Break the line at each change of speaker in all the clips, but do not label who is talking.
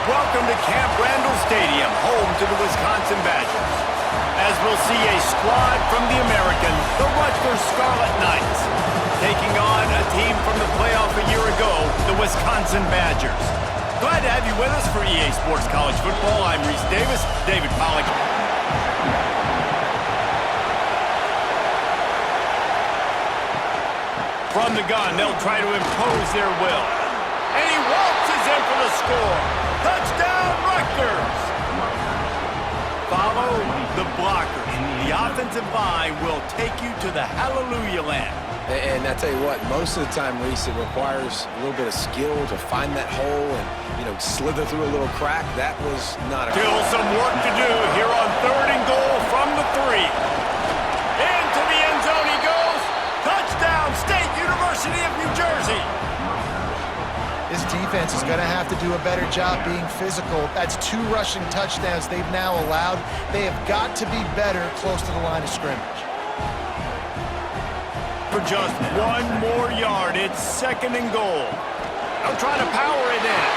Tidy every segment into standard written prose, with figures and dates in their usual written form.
Welcome to Camp Randall Stadium, home to the Wisconsin Badgers. As we'll see a squad from the American, the Rutgers Scarlet Knights, taking on a team from the playoff a year ago, the Wisconsin Badgers. Glad to have you with us for EA Sports College Football. I'm Reese Davis, David Pollack. From the gun, they'll try to impose their will. And he waltzes in for the score. Touchdown, Rutgers! Follow the blockers. The offensive line will take you to the hallelujah land.
And I tell you what, most of the time, Reese, it requires a little bit of skill to find that hole and, slither through a little crack. That was not a...
Still some work to do here on 3rd and goal from the 3. Into the end zone he goes. Touchdown, State University of New Jersey.
This defense is going to have to do a better job being physical. That's 2 rushing touchdowns they've now allowed. They have got to be better close to the line of scrimmage.
For just 1 more yard, it's 2nd and goal. They'll try to power it in.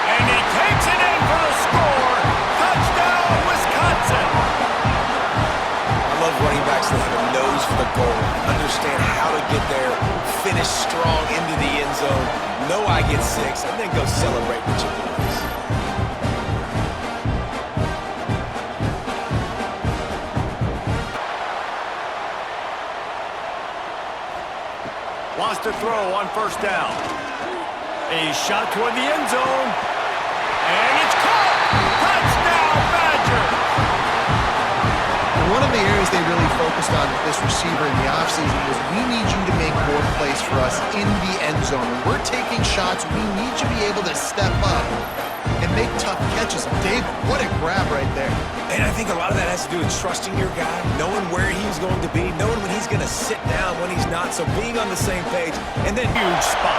And he takes it in for the score. Touchdown, Wisconsin.
I love running backs that have a nose for the goal, understand how to get there, finish strong into the end zone, know I get 6, and then go celebrate with your boys.
Wants to throw on 1st down. A shot toward the end zone. And it's caught! Touchdown, Badgers!
One of the areas they really focused on with this receiver in the offseason was we need you to make more plays for us in the end zone. When we're taking shots, we need you to be able to step up and make tough catches. David, what a grab right there.
And I think a lot of that has to do with trusting your guy, knowing where he's going to be, knowing when he's going to sit down, when he's not, so being on the same page, and then
huge spot.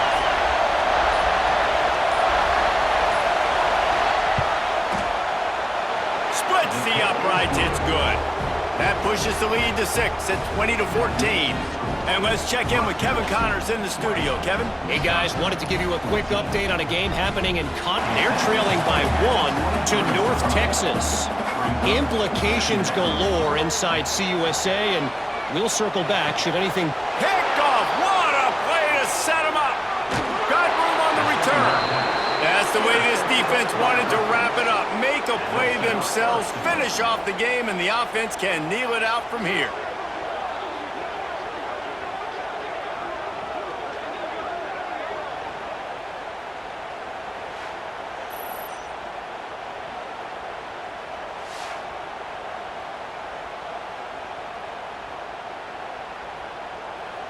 Splits the uprights, it's good. That pushes the lead to 6 at 20-14. And let's check in with Kevin Connors in the studio. Kevin?
Hey, guys. Wanted to give you a quick update on a game happening in Cotton. They're trailing by 1 to North Texas. Implications galore inside CUSA, and we'll circle back should anything...
Picked off! What a play to set him up! Got room on the return. That's the way this defense wanted to wrap it up. Make a play themselves, finish off the game, and the offense can kneel it out from here.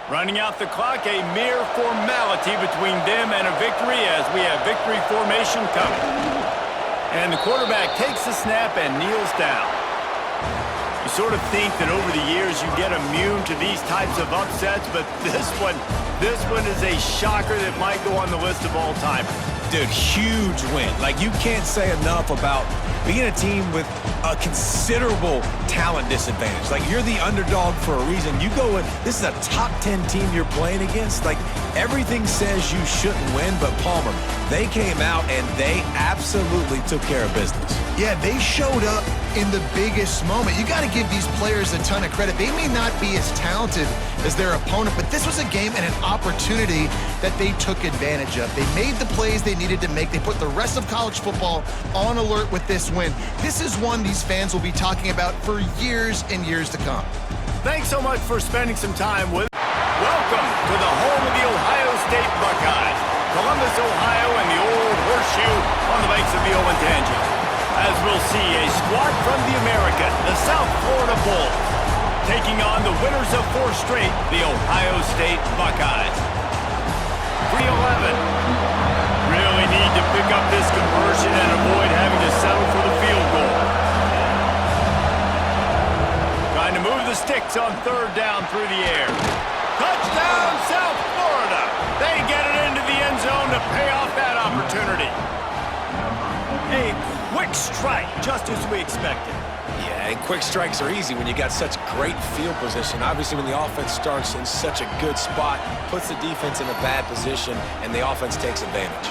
Running out the clock, a mere formality between them and a victory as we have victory formation coming. And the quarterback takes the snap and kneels down. You sort of think that over the years you get immune to these types of upsets, but this one is a shocker that might go on the list of all time.
Dude, huge win. Like, you can't say enough about being a team with a considerable talent disadvantage. Like, you're the underdog for a reason. You go in, this is a top 10 team you're playing against. Like, everything says you shouldn't win, but Palmer, they came out and they absolutely took care of business.
Yeah, they showed up in the biggest moment. You got to give these players a ton of credit. They may not be as talented as their opponent, but this was a game and an opportunity that they took advantage of. They made the plays they needed to make. They put the rest of college football on alert with this win. This is one these fans will be talking about for years and years to come.
Thanks so much for spending some time with us. Welcome to the home of the Ohio State Buckeyes, Columbus, Ohio, and the old horseshoe on the banks of the Olentangy. As we'll see a squad from the American, the South Florida Bulls, taking on the winners of 4 straight, the Ohio State Buckeyes. 3-11. Really need to pick up this conversion and avoid having to settle for the field goal. Trying to move the sticks on 3rd down through the air. Touchdown, South Florida! They get it into the end zone to pay off that opportunity. A quick strike, just as we expected.
Yeah, and quick strikes are easy when you got such great field position. Obviously, when the offense starts in such a good spot, puts the defense in a bad position, and the offense takes advantage.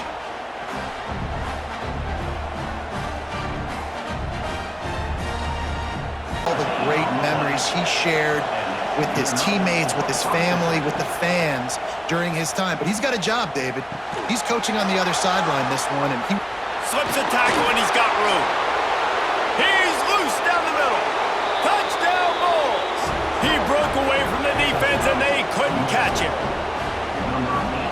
memories he shared with his teammates, with his family, with the fans during his time. But he's got a job, David. He's coaching on the other sideline this one, and he
Slips a tackle and he's got room. He's loose down the middle. Touchdown Bulls. He broke away from the defense and they couldn't catch him.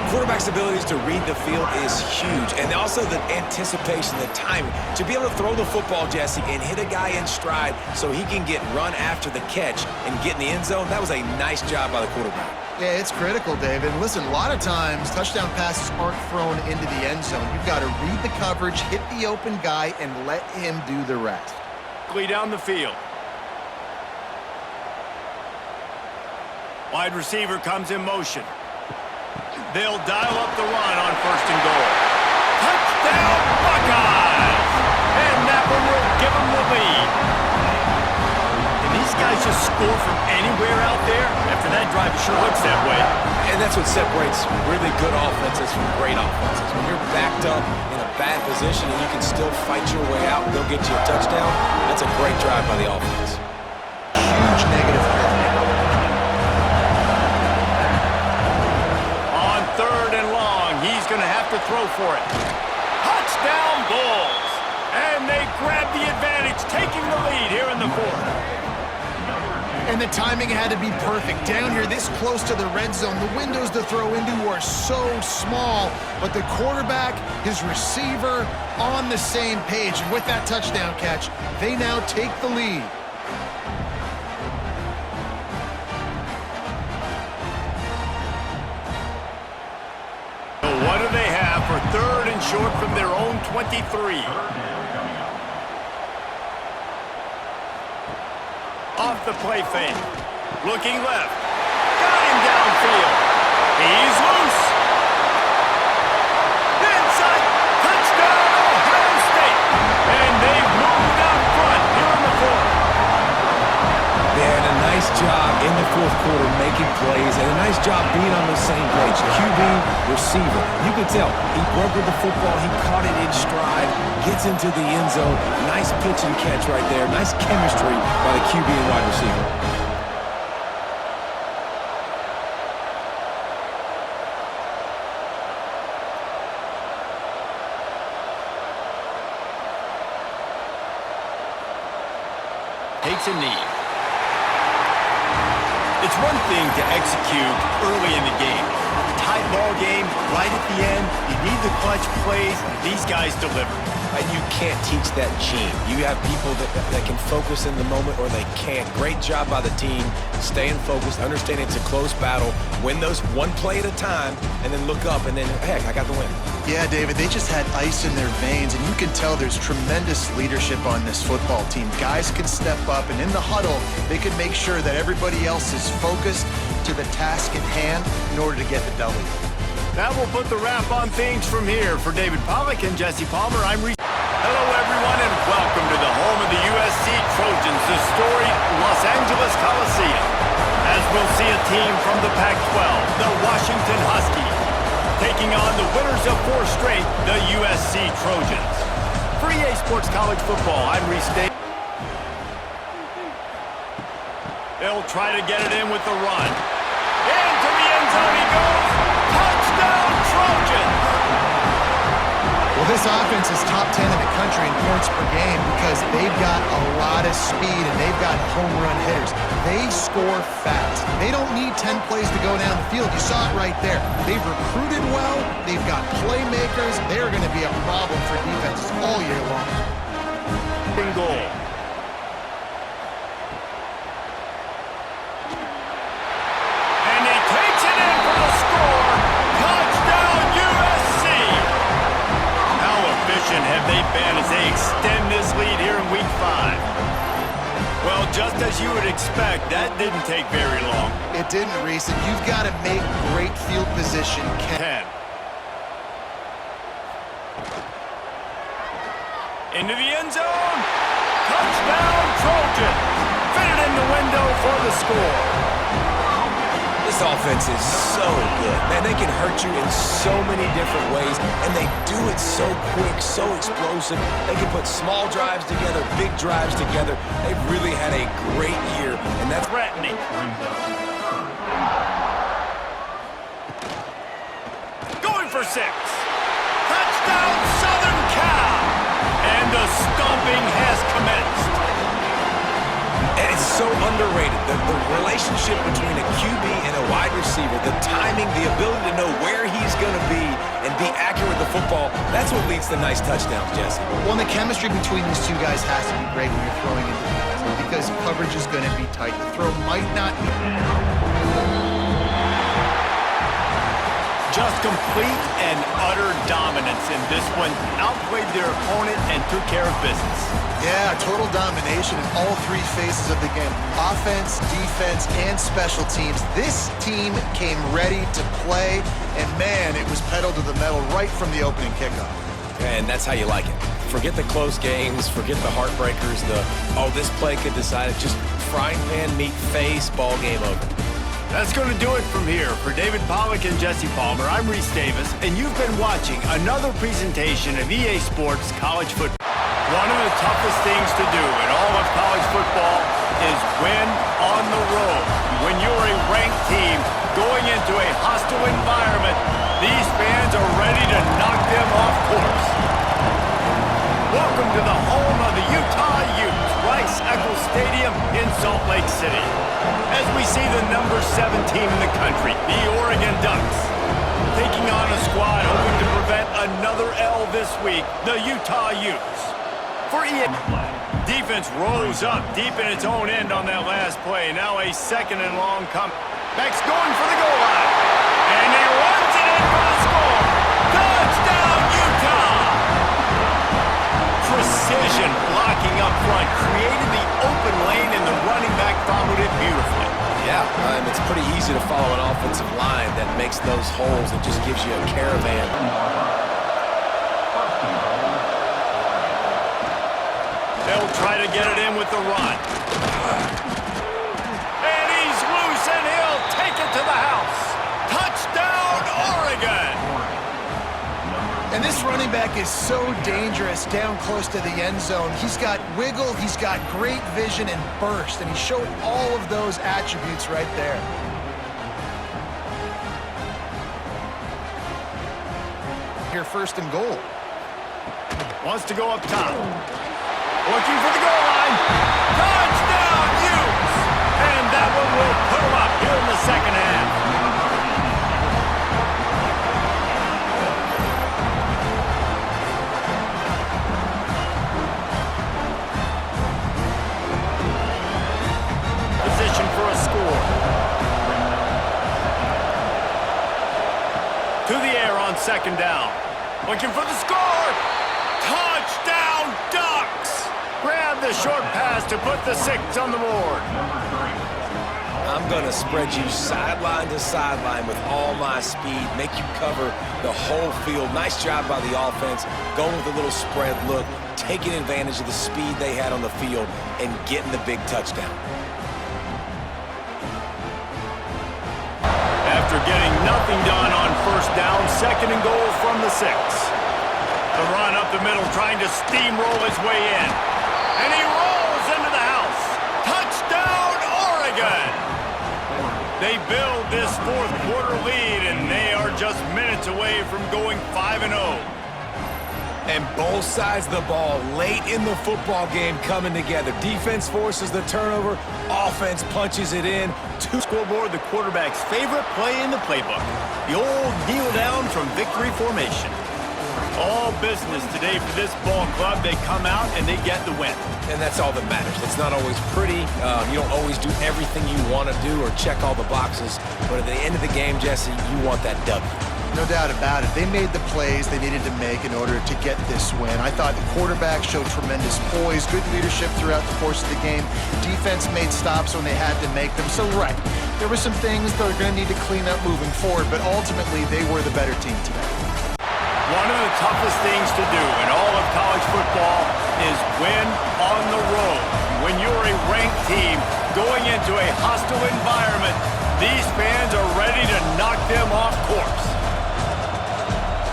Quarterback's abilities to read the field is huge, and also the anticipation, the timing. To be able to throw the football, Jesse, and hit a guy in stride so he can get run after the catch and get in the end zone, that was a nice job by the quarterback.
Yeah, it's critical, David. Listen, a lot of times touchdown passes aren't thrown into the end zone. You've got to read the coverage, hit the open guy, and let him do the rest.
Down the field. Wide receiver comes in motion. They'll dial up the run on 1st and goal. Touchdown Buckeyes! And that one will give them the lead. Can these guys just score from anywhere out there? After that drive, it sure looks that way.
And that's what separates really good offenses from great offenses. When you're backed up in a bad position and you can still fight your way out and go get you a touchdown, that's a great drive by the offense.
Huge negative play.
On 3rd and long, he's going to have to throw for it. Touchdown Bulls! And they grab the advantage, taking the lead here in the 4th.
And the timing had to be perfect. Down here, this close to the red zone, the windows to throw into are so small, but the quarterback, his receiver, on the same page. And with that touchdown catch, they now take the lead.
So what do they have for 3rd and short from their own 23? Off the play fake. Looking left. Got him downfield. He's loose. Inside. Touchdown Ohio State. And they've moved out front here in the 4th.
They had a nice job in the 4th quarter making plays and a nice job being on the same page. QB, receiver. You can tell he broke with the football. He caught it in stride, gets into the end zone. Nice pitch and catch right there. Nice chemistry by the QB and wide receiver.
Takes a knee. It's one thing to execute early in the game. Tight ball game, right at the end. You need the clutch plays. These guys deliver.
And you can't teach that gene. You have people that can focus in the moment or they can't. Great job by the team, staying focused, understanding it's a close battle, win those one play at a time, and then look up and then, heck, I got the win.
Yeah, David, they just had ice in their veins, and you can tell there's tremendous leadership on this football team. Guys can step up, and in the huddle, they can make sure that everybody else is focused to the task at hand in order to get the W.
That will put the wrap on things from here. For David Pollack and Jesse Palmer, I'm Hello, everyone, and welcome to the home of the USC Trojans, the storied Los Angeles Coliseum. As we'll see a team from the Pac-12, the Washington Huskies, taking on the winners of 4 straight, the USC Trojans. For EA Sports College Football, I'm Reese Davis. They'll try to get it in with the run. Into the end zone he goes. Touchdown, Trojans!
Well, this offense is top 10 in the country in points per game because they've got a lot of speed and they've got home run hitters. They score fast. They don't need 10 plays to go down the field. You saw it right there. They've recruited well. They've got playmakers. They're going to be a problem for defenses all year long.
In goal. And he takes it in for the score. Touchdown, USC! How efficient have they been as they extend this lead here in Week 5? Well, just as you would expect, that didn't take very long.
It didn't, Reese, and you've got to make great field position count.
10. Into the end zone. Touchdown, Trojans. Fit it in the window for the score.
This This offense is so good. Man, they can hurt you in so many different ways, and they do it so quick, so explosive. They can put small drives together, big drives together. They've really had a great year, and that's
Threatening. Going for 6. Touchdown, Southern Cal. And the stomping has commenced.
And it's so underrated. The relationship between a QB and a wide receiver, the timing, the ability to know where he's going to be and be accurate with the football, that's what leads to nice touchdowns, Jesse.
Well, and the chemistry between these two guys has to be great when you're throwing into the field because coverage is going to be tight. The throw might not be.
Just complete and utter dominance in this one. Outplayed their opponent and took care of business.
Yeah, total domination in all 3 phases of the game. Offense, defense, and special teams. This team came ready to play, and man, it was pedal to the metal right from the opening kickoff.
And that's how you like it. Forget the close games, forget the heartbreakers, this play could decide it. Just frying pan, meat face, ball game over.
That's going to do it from here. For David Pollack and Jesse Palmer, I'm Reese Davis, and you've been watching another presentation of EA Sports College Football. One of the toughest things to do in all of college football is win on the road. When you're a ranked team going into a hostile environment, these fans are ready to knock them off course. Welcome to the home of the Utah Utes, Rice-Eccles Stadium in Salt Lake City. As we see the number 7 team in the country, the Oregon Ducks, taking on a squad hoping to prevent another L this week, the Utah Utes. For EA, defense rose up deep in its own end on that last play. Now a 2nd and long come. Back's going for the goal line. And he runs it in for the score. Touchdown, Utah! Precision blocking up front created the open lane, and the running back followed it beautifully.
Yeah, it's pretty easy to follow an offensive line that makes those holes and just gives you a caravan.
They'll try to get it in with the run. And he's loose, and he'll take it to the house. Touchdown, Oregon!
And this running back is so dangerous down close to the end zone. He's got wiggle, he's got great vision and burst, and he showed all of those attributes right there. Here, 1st and goal.
Wants to go up top. Looking for the goal line. Touchdown, Utes! And that one will put them up here in the 2nd half. Position for a score. To the air on 2nd down. Looking for the score. Touchdown, Ducks! Grab the short pass to put the 6 on the board.
I'm going to spread you sideline to sideline with all my speed, make you cover the whole field. Nice job by the offense, going with a little spread look, taking advantage of the speed they had on the field, and getting the big touchdown.
After getting nothing done on 1st down, 2nd and goal from the 6. The run up the middle, trying to steamroll his way in. And he rolls into the house. Touchdown, Oregon! They build this 4th quarter lead, and they are just minutes away from going 5-0.
And both sides of the ball late in the football game coming together. Defense forces the turnover, offense punches it in.
Scoreboard, the quarterback's favorite play in the playbook. The old kneel down from victory formation. All business today for this ball club. They come out and they get the win.
And that's all that matters. It's not always pretty. You don't always do everything you want to do or check all the boxes. But at the end of the game, Jesse, you want that W.
No doubt about it. They made the plays they needed to make in order to get this win. I thought the quarterback showed tremendous poise, good leadership throughout the course of the game. Defense made stops when they had to make them. So, right, there were some things they're going to need to clean up moving forward, but ultimately they were the better team today.
One of the toughest things to do in all of college football is win on the road. When you're a ranked team going into a hostile environment, These fans are ready to knock them off course.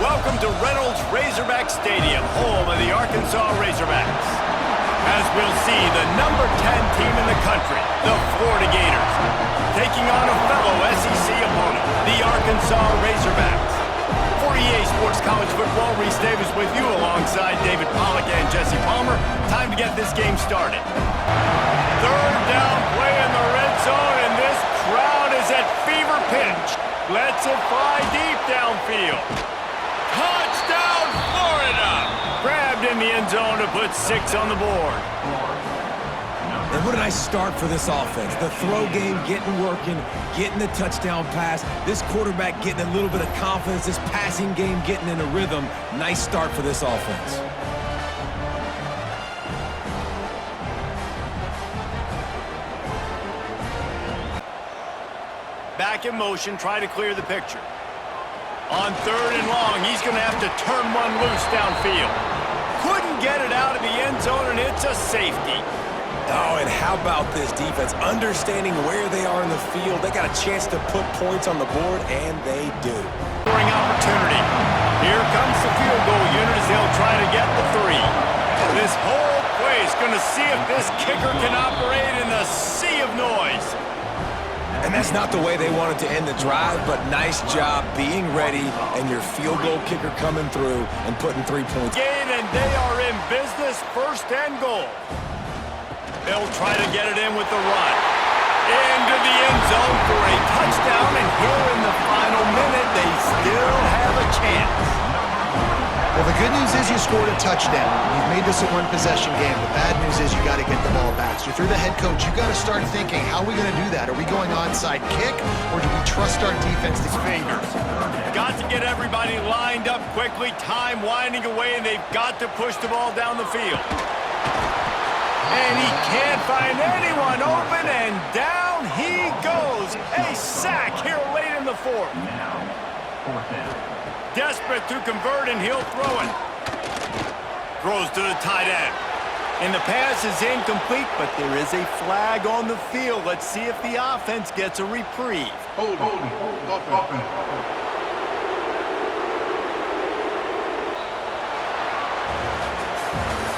Welcome to Reynolds Razorback Stadium, home of the Arkansas Razorbacks. As we'll see, the number 10 team in the country, the Florida Gators, taking on a fellow SEC opponent, the Arkansas Razorbacks. For EA Sports College Football, Reese Davis with you alongside David Pollack and Jesse Palmer. Time to get this game started. Third down play in the red zone, and this crowd is at fever pitch. Lets it fly deep downfield. Touchdown, Florida! Grabbed in the end zone to put 6 on the board.
And what a nice start for this offense. The throw game getting working, getting the touchdown pass. This quarterback getting a little bit of confidence. This passing game getting in a rhythm. Nice start for this offense.
Back in motion, try to clear the picture. On third and long, he's going to have to turn one loose downfield. Couldn't get it out of the end zone, and it's a safety.
Oh, and how about this defense? Understanding where they are in the field. They got a chance to put points on the board, and they do.
Scoring opportunity. Here comes the field goal unit as they'll try to get the 3. This whole play is going to see if this kicker can operate in the sea of noise.
And that's not the way they wanted to end the drive, but nice job being ready and your field goal kicker coming through and putting 3 points.
Gain, and they are in business, first and goal. They'll try to get it in with the run. Into the end zone for a touchdown, and here in the final minute, they still have a chance.
Well, the good news is you scored a touchdown. You've made this a one-possession game. The bad news is you got to get the ball back. So if you're the head coach, you got to start thinking, how are we going to do that? Are we going onside kick, or do we trust our defense to
Fingers. Got to get everybody lined up quickly. Time winding away, and they've got to push the ball down the field. And he can't find anyone open, and down he goes. A sack here late in the fourth. Desperate to convert, and he'll throw it. Throws to the tight end. And the pass is incomplete, but there is a flag on the field. Let's see if the offense gets a reprieve.
Hold.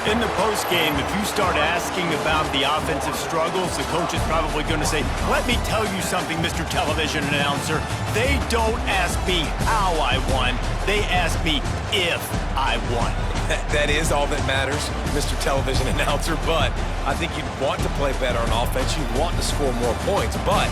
In the postgame, if you start asking about the offensive struggles, the coach is probably going to say, let me tell you something, Mr. Television Announcer. They don't ask me how I won. They ask me if I won.
That is all that matters, Mr. Television Announcer, but I think you'd want to play better on offense. You'd want to score more points, but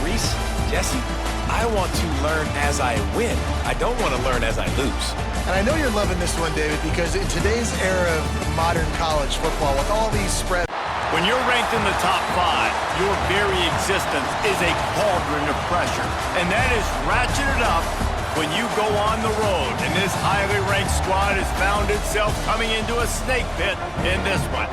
Reese, Jesse, I want to learn as I win. I don't want to learn as I lose.
And I know you're loving this one, David, because in today's era of modern college football, with all these spreads,
when you're ranked in the top 5, your very existence is a cauldron of pressure. And that is ratcheted up when you go on the road. And this highly ranked squad has found itself coming into a snake pit in this one.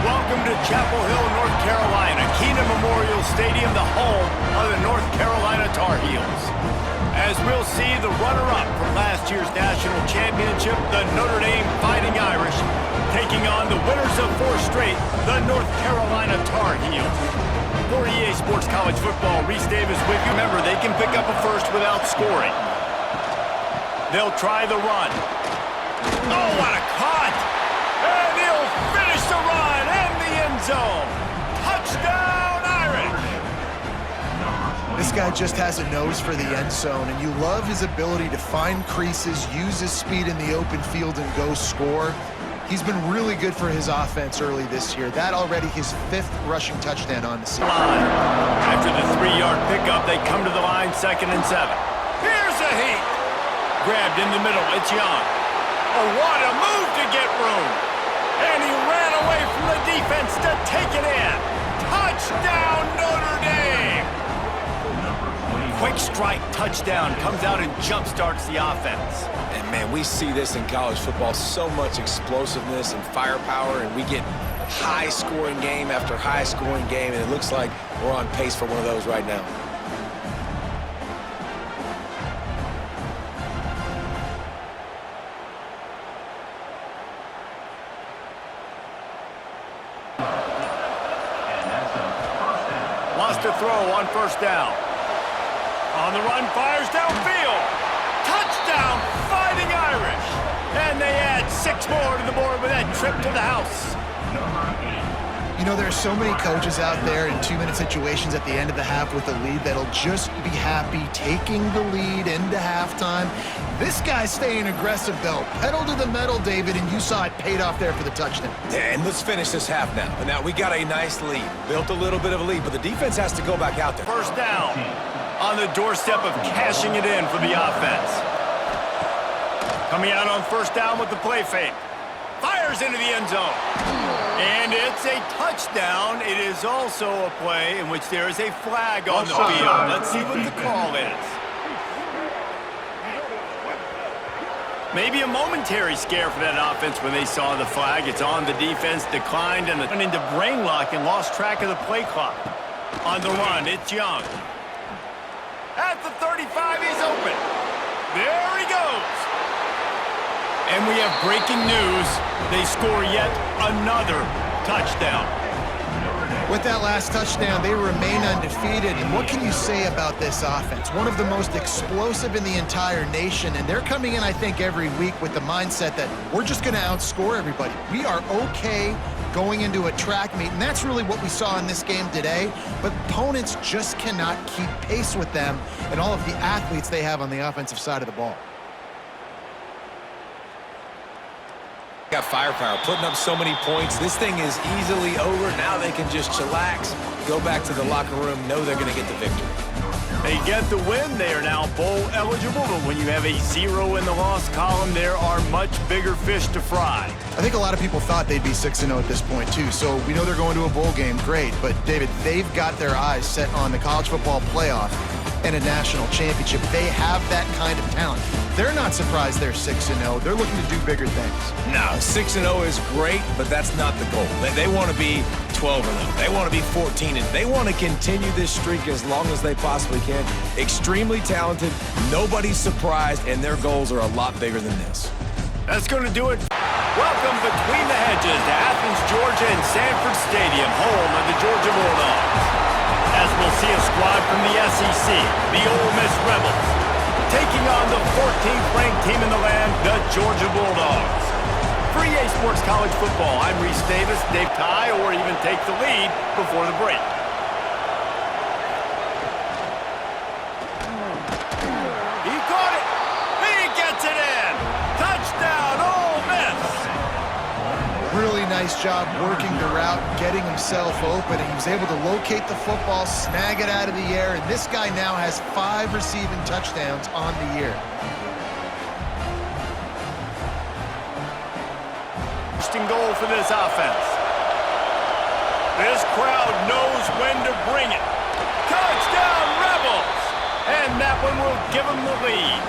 Welcome to Chapel Hill, North Carolina, Keenan Memorial Stadium, the home of the North Carolina Tar Heels. As we'll see, the runner-up from last year's national championship, the Notre Dame Fighting Irish, taking on the winners of 4 straight, the North Carolina Tar Heels. For EA Sports College Football, Reese Davis with you. Remember, they can pick up a first without scoring. They'll try the run. Oh, what a cut! And he'll finish the run and the end zone. Touchdown, Irish!
this guy just has a nose for the end zone, and you love his ability to find creases, use his speed in the open field, and go score. He's been really good for his offense early this year. That already his 5th rushing touchdown on the season.
After the 3-yard pickup, they come to the line, 2nd and 7. Here's a heat. Grabbed in the middle, it's Young. Oh, what a move to get room. And he ran away from the defense to take it in. Touchdown, Notre Dame. Quick strike touchdown comes out and jump-starts the offense.
And man, we see this in college football, so much explosiveness and firepower, and we get high-scoring game after high-scoring game, and it looks like we're on pace for one of those right now.
Lost to throw on first down. On the run, fires downfield. Touchdown, Fighting Irish. And they add 6 more to the board with that trip to the house.
You know, there's so many coaches out there in 2-minute situations at the end of the half with a lead that'll just be happy taking the lead into halftime. This guy's staying aggressive, though. Pedal to the metal, David, and you saw it paid off there for the touchdown.
Yeah, and let's finish this half now. And now we got a nice lead. Built a little bit of a lead, but the defense has to go back out there.
First down on the doorstep of cashing it in for the offense. Coming out on first down with the play fake. Fires into the end zone. And it's a touchdown. It is also a play in which there is a flag on the field. Let's see what the call is. Maybe a momentary scare for that offense when they saw the flag. It's on the defense, declined, and went into brain lock and lost track of the play clock. On the run, it's Young. At the 35, he's open. There he goes. And we have breaking news. They score yet another touchdown.
With that last touchdown, they remain undefeated. And what can you say about this offense? One of the most explosive in the entire nation. And they're coming in, I think, every week with the mindset that we're just going to outscore everybody. We are okay going into a track meet. And that's really what we saw in this game today. But opponents just cannot keep pace with them and all of the athletes they have on the offensive side of the ball.
Got firepower, putting up so many points. This thing is easily over. Now they can just chillax, go back to the locker room, know they're going to get the victory.
They get the win. They are now bowl eligible, but when you have a 0 in the loss column, there are much bigger fish to fry.
I think a lot of people thought they'd be 6-0 at this point, too. So we know they're going to a bowl game. Great. But, David, they've got their eyes set on the college football playoff and a national championship. They have that kind of talent. They're not surprised they're 6-0. They're looking to do bigger things.
No, 6-0 is great, but that's not the goal. They want to be 12-0. They want to be 14, and they want to continue this streak as long as they possibly can. Extremely talented. Nobody's surprised, and their goals are a lot bigger than this.
That's going to do it. Welcome between the hedges to Athens, Georgia, and Sanford Stadium, home of the Georgia Bulldogs. As we'll see a squad from the SEC, the Ole Miss Rebels, taking on the 14th ranked team in the land, the Georgia Bulldogs. For EA Sports College Football, I'm Reese Davis. Dave tie or even take the lead before the break. He caught it. He gets it in. Touchdown, Ole Miss.
Really nice job working the route, getting himself open, and he was able to locate the football, snag it out of the air, and this guy now has 5 receiving touchdowns on the year.
First and goal for this offense. This crowd knows when to bring it. Touchdown, Rebels! And that one will give them the lead.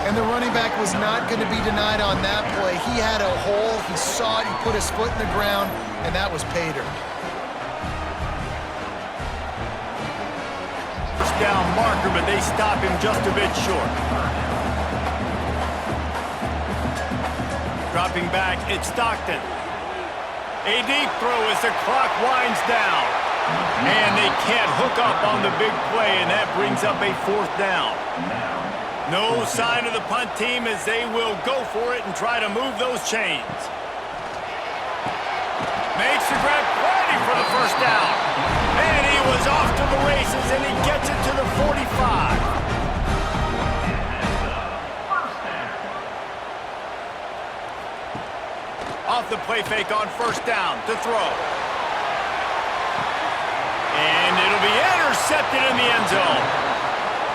And the running back was not going to be denied on that play. He had a hole, he saw it, he put his foot in the ground, and that was pay dirt.
First down marker, but they stop him just a bit short. Dropping back, it's Stockton. A deep throw as the clock winds down. And they can't hook up on the big play, and that brings up a 4th down. No sign of the punt team as they will go for it and try to move those chains. Makes the grab plenty for the first down. And he was off to the races, and he gets it to the 45. Off the play fake on first down to throw. And it'll be intercepted in the end zone.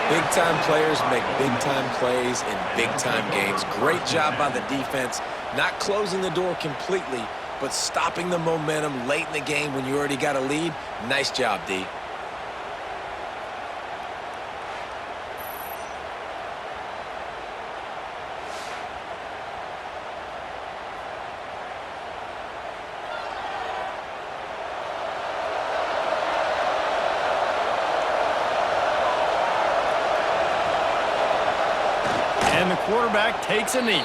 Big-time players make big-time plays in big-time games. Great job by the defense, not closing the door completely, but stopping the momentum late in the game when you already got a lead. Nice job, D.
And the quarterback takes a knee.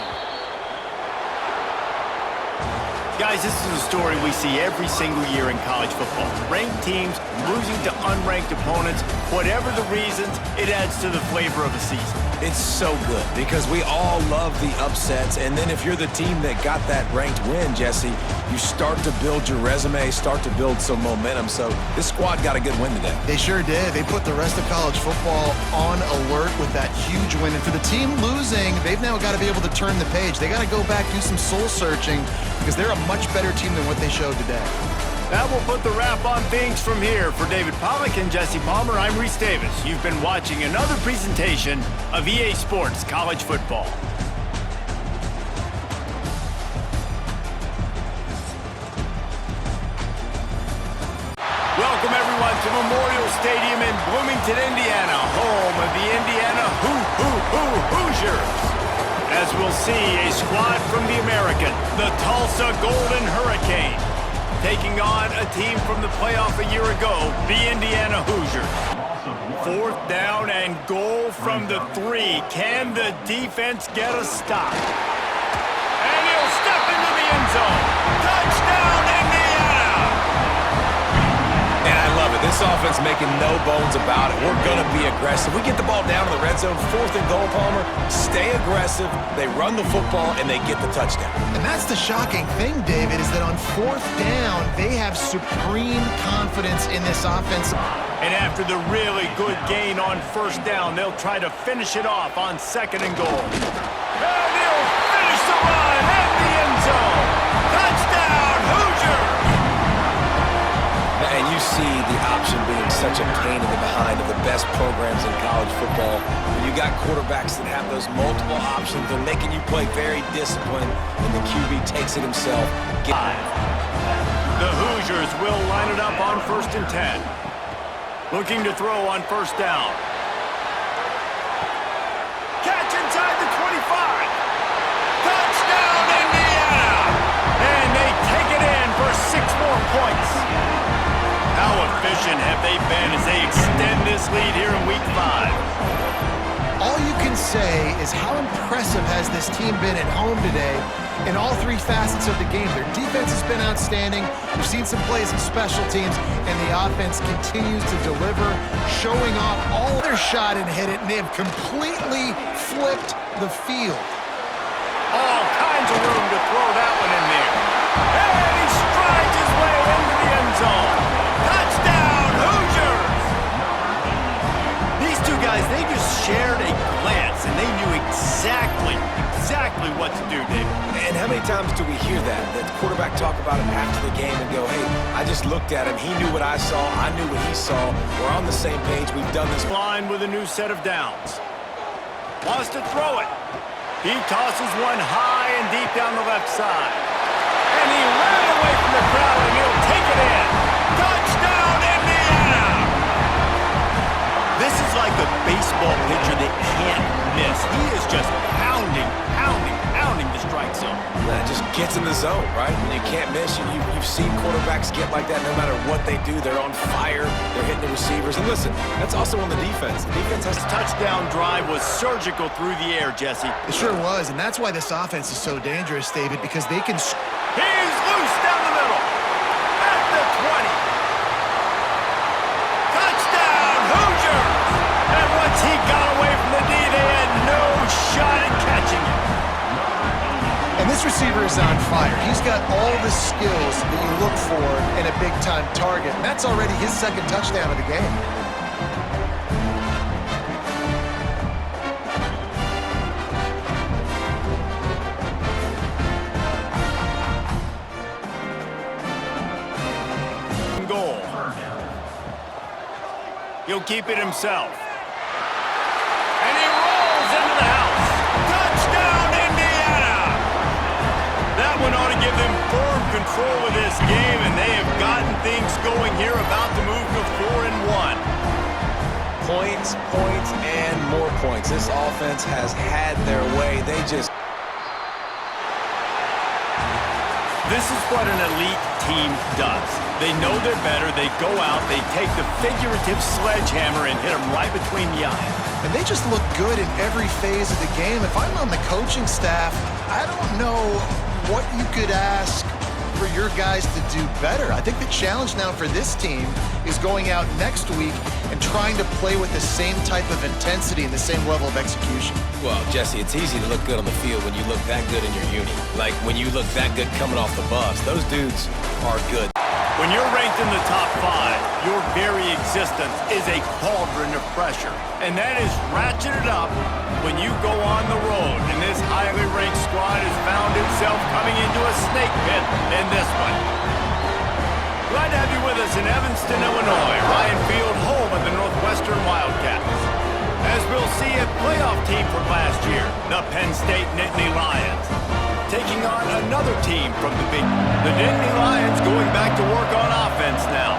Guys, this is a story we see every single year in college football. Ranked teams losing to unranked opponents. Whatever the reasons, it adds to the flavor of a season.
It's so good because we all love the upsets, and then if you're the team that got that ranked win, Jesse, you start to build your resume, start to build some momentum. So this squad got a good win today.
They sure did. They put the rest of college football on alert with that huge win. And for the team losing, they've now got to be able to turn the page. They got to go back, do some soul searching, because they're a much better team than what they showed today.
That will put the wrap on things from here. For David Pollack and Jesse Palmer, I'm Reese Davis. You've been watching another presentation of EA Sports College Football. Welcome, everyone, to Memorial Stadium in Bloomington, Indiana, home of the Indiana Hoosiers. As we'll see, a squad from the American, the Tulsa Golden Hurricane, taking on a team from the playoff a year ago, the Indiana Hoosiers. 4th down and goal from the 3. Can the defense get a stop? And he'll step into the end zone. Touchdown, Indiana!
And I love it. This offense making no bones about it. We're going to be aggressive. We get the ball down in the red zone, 4th and goal, Palmer. Stay aggressive. They run the football, and they get the touchdown.
And that's the shocking thing, David, is that on 4th down, they have supreme confidence in this offense.
And after the really good gain on 1st down, they'll try to finish it off on 2nd and goal. And he'll finish the run in the end zone. Touchdown, Hoosiers!
And you see the option being such a pain in the behind of the best programs in college football. When you got quarterbacks that have those multiple options, they're making you play very disciplined, and the QB takes it himself.
The Hoosiers will line it up on 1st and 10. Looking to throw on 1st down. Catch inside the 25. Touchdown, Indiana! And they take it in for 6 more points. How efficient have they been as they extend this lead here in Week 5?
All you can say is how impressive has this team been at home today in all 3 facets of the game. Their defense has been outstanding. We've seen some plays in special teams, and the offense continues to deliver, showing off all their shot and hit it, and they have completely flipped the field.
All kinds of room to throw that one in there. And he strides his way into the end zone. Touchdown, Hoosiers! These two guys, they just shared a glance, and they knew exactly what to do, David.
And how many times do we hear that the quarterback talk about him after the game and go, hey, I just looked at him. He knew what I saw. I knew what he saw. We're on the same page. We've done this.
Line with a new set of downs. Wants to throw it. He tosses one high and deep down the left side. And he ran away from the crowd, and he'll take it in. Touchdown, Indiana! This is like a baseball pitcher that can't miss. He is just pounding the strike zone.
That just gets in the zone, right? When you can't miss, you've seen quarterbacks get like that no matter what they do. They're on fire. They're hitting the receivers. And listen, that's also on the defense. The defense has to...
Touchdown drive was surgical through the air, Jesse.
It sure was, and that's why this offense is so dangerous, David, because they can...
He's loose down the middle. At the 20. Touchdown, Hoosiers! And once he got away from the D, they had no shot at catching him.
And this receiver is on fire. He's got all the skills that you look for in a big-time target, and that's already his 2nd touchdown of the game.
Goal. He'll keep it himself. And he rolls into the house. Touchdown, Indiana! That one ought to give them firm control of this game, and they have gotten things going here, about to move to 4-1.
Points, and more points. This offense has had their way. They just...
This is what an elite team does. They know they're better, they go out, they take the figurative sledgehammer and hit them right between the eyes.
And they just look good in every phase of the game. If I'm on the coaching staff, I don't know what you could ask for your guys to do better. I think the challenge now for this team is going out next week and trying to play with the same type of intensity and the same level of execution.
Well, Jesse, it's easy to look good on the field when you look that good in your uni. Like, when you look that good coming off the bus, those dudes are good.
When you're ranked in the top 5, your very existence is a cauldron of pressure. And that is ratcheted up when you go on the road. And this highly ranked squad has found itself coming into a snake pit in this one. Glad to have you with us in Evanston, Illinois. Ryan Field, home of the Northwestern Wildcats. As we'll see a playoff team from last year, the Penn State Nittany Lions, taking on another team from the Big. The Nittany Lions going back to work on offense now.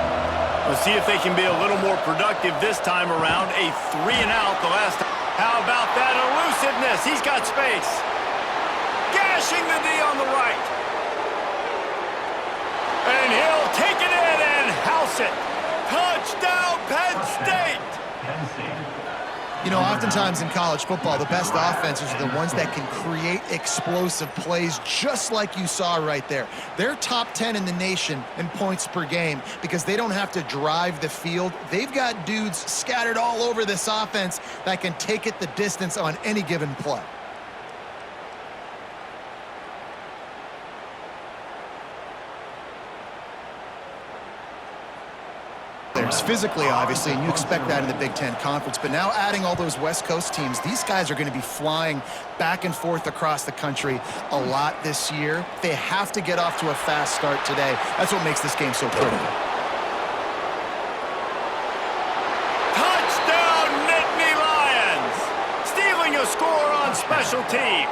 We'll see if they can be a little more productive this time around. A 3-and-out the last time. How about that elusiveness? He's got space. Gashing the D on the right. And he'll take it in and house it. Touchdown, Penn State!
You know, oftentimes in college football, the best offenses are the ones that can create explosive plays just like you saw right there. They're top 10 in the nation in points per game because they don't have to drive the field. They've got dudes scattered all over this offense that can take it the distance on any given play. Physically, obviously, and you expect that in the Big Ten Conference. But now adding all those West Coast teams, these guys are going to be flying back and forth across the country a lot this year. They have to get off to a fast start today. That's what makes this game so critical.
Touchdown, Nittany Lions! Stealing a score on special teams.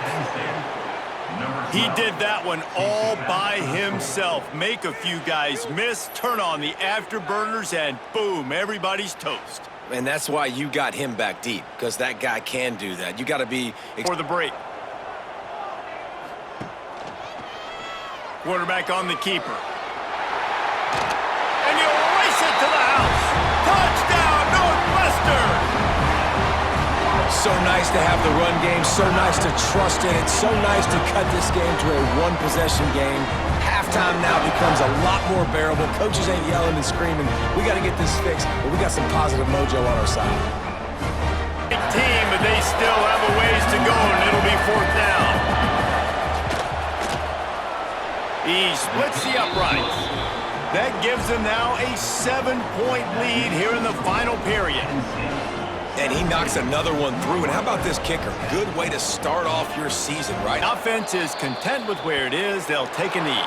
He did that one all by himself. Make a few guys miss, turn on the afterburners, and boom, everybody's toast.
And that's why you got him back deep, because that guy can do that. You got to be...
For the break. Quarterback on the keeper. And you'll race it to the house. Touchdown, Northwestern!
So nice to have the run game, so nice to trust in it, so nice to cut this game to a one-possession game. Halftime now becomes a lot more bearable. Coaches ain't yelling and screaming. We got to get this fixed, but we got some positive mojo on our side.
Big team, but they still have a ways to go, and it'll be 4th down. He splits the uprights. That gives them now a 7-point lead here in the final period.
And he knocks another one through. And how about this kicker? Good way to start off your season, right?
Offense is content with where it is. They'll take a knee.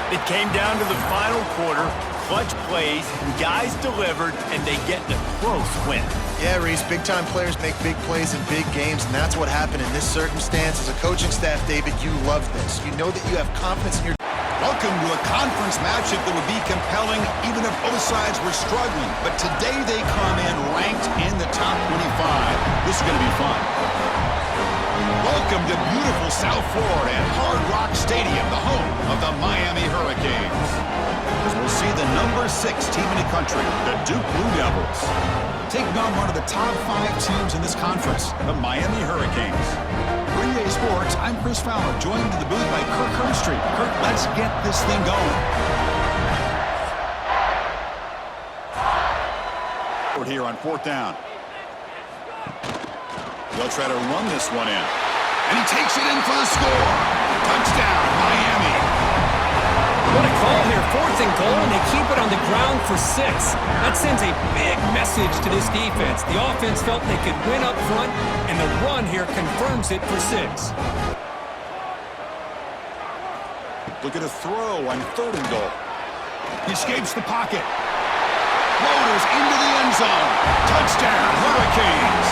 It came down to the final quarter. Clutch plays, guys delivered, and they get a close win.
Yeah, Reese, big-time players make big plays in big games, and that's what happened in this circumstance. As a coaching staff, David, you love this. You know that you have confidence in your...
Welcome to a conference matchup that would be compelling even if both sides were struggling. But today they come in ranked in the top 25. This is going to be fun. Welcome to beautiful South Florida and Hard Rock Stadium, the home of the Miami Hurricanes. As we'll see the number 6 team in the country, the Duke Blue Devils, taking on one of the top 5 teams in this conference, the Miami Hurricanes. For EA Sports, I'm Chris Fowler, joined to the booth by Kirk Herbstreit. Kirk, let's get this thing going. Here on 4th down. They'll try to run this one in. And he takes it in for the score. Touchdown, Miami.
What a call here. 4th and goal, and they keep it on the ground for 6. That sends a big message to this defense. The offense felt they could win up front, and the run here confirms it for 6.
Look at a throw on 3rd and goal. He escapes the pocket. Floaters into the end zone. Touchdown, Hurricanes.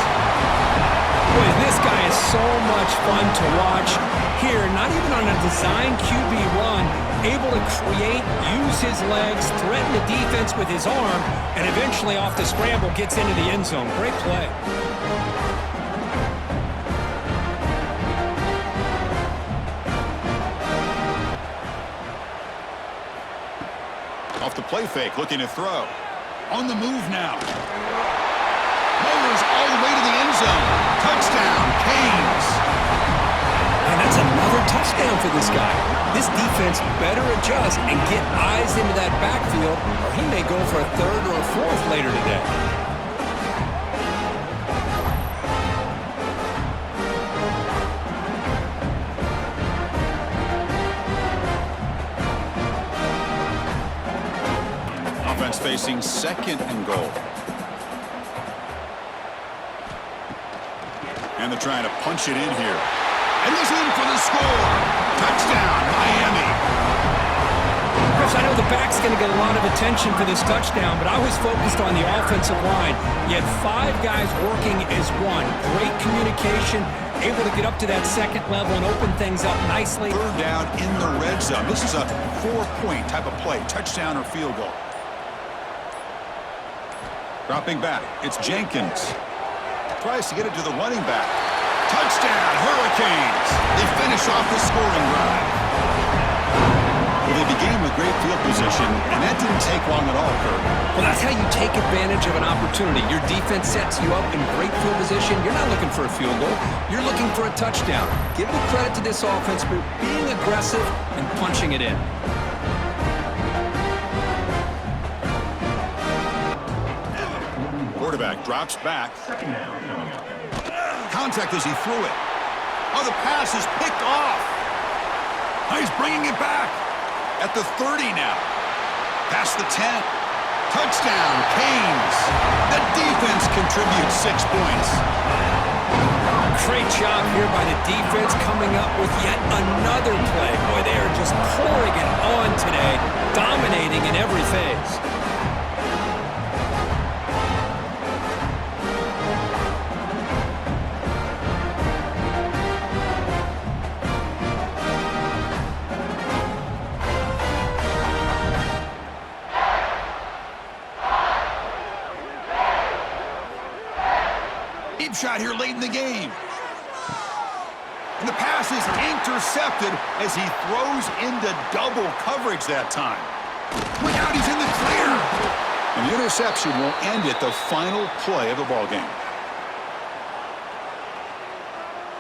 Boy, this guy is so much fun to watch. Here, not even on a design QB run, able to create, use his legs, threaten the defense with his arm, and eventually off the scramble gets into the end zone. Great play.
Off the play fake, looking to throw. On the move now. Motors all the way to the end zone. Touchdown, Canes.
And that's another for a touchdown for this guy. This defense better adjust and get eyes into that backfield, or he may go for a third or a fourth later today.
Offense facing 2nd and goal. And they're trying to punch it in here. And he's in for the score. Touchdown, Miami.
Chris, I know the back's going to get a lot of attention for this touchdown, but I was focused on the offensive line. You had 5 guys working as one. Great communication, able to get up to that second level and open things up nicely.
3rd down in the red zone. This is a 4-point type of play, touchdown or field goal. Dropping back, it's Jenkins. Tries to get it to the running back. Touchdown, Hurricanes! They finish off the scoring drive. Well, they began with great field position, and that didn't take long at all, Kirk.
Well, that's how you take advantage of an opportunity. Your defense sets you up in great field position. You're not looking for a field goal. You're looking for a touchdown. Give the credit to this offense for being aggressive and punching it in.
Quarterback drops back. Contact as he threw it. Oh, the pass is picked off. Oh, he's bringing it back. At the 30 now. Past the 10. Touchdown, Canes. The defense contributes 6 points.
Great job here by the defense coming up with yet another play. Boy, they are just pouring it on today, dominating in every phase.
Deep shot here late in the game. And the pass is intercepted as he throws into double coverage that time. Look out, he's in the clear. And the interception will end it, the final play of the ball game.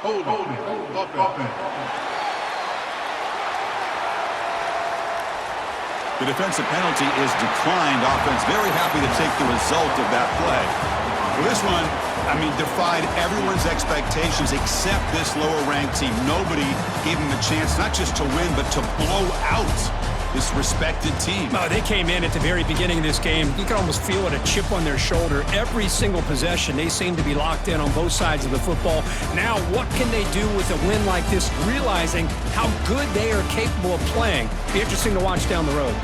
Hold it. The defensive penalty is declined. Offense very happy to take the result of that play. Well, this one, I mean, defied everyone's expectations except this lower-ranked team. Nobody gave them a chance not just to win, but to blow out this respected team.
Oh, they came in at the very beginning of this game. You can almost feel it, a chip on their shoulder. Every single possession, they seem to be locked in on both sides of the football. Now, what can they do with a win like this, realizing how good they are capable of playing? Be interesting to watch down the road.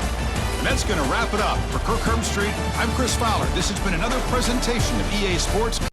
And that's going to wrap it up. For Kirk Herbstreit, I'm Chris Fowler. This has been another presentation of EA Sports.